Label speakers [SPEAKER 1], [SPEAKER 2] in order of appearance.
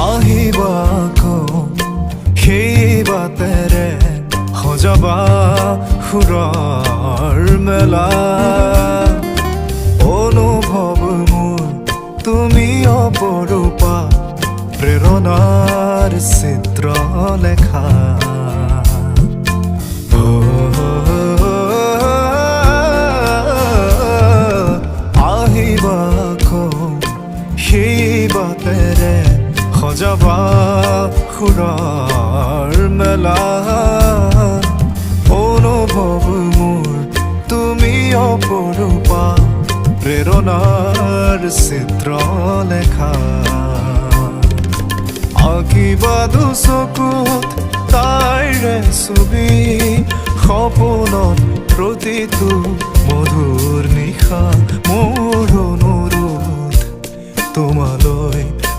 [SPEAKER 1] আহিবা সেই বাটেৰে সজাবা সুৰৰ মেলা অনুভৱ মোৰ তুমি অপৰূপা প্ৰেৰণাৰ চিত্ৰ লেখা আহিবা সেই বাটেৰে সজাবা সুৰৰ মেলা অনুভৱ মোৰ তুমি অপৰূপা প্ৰেৰণাৰ চিত্ৰ লেখা আঁকিবা দুচকুত তাইৰে ছবি সপোনত প্ৰতিটো মধুৰ নিশা মোৰ অনুৰোধ তোমালৈ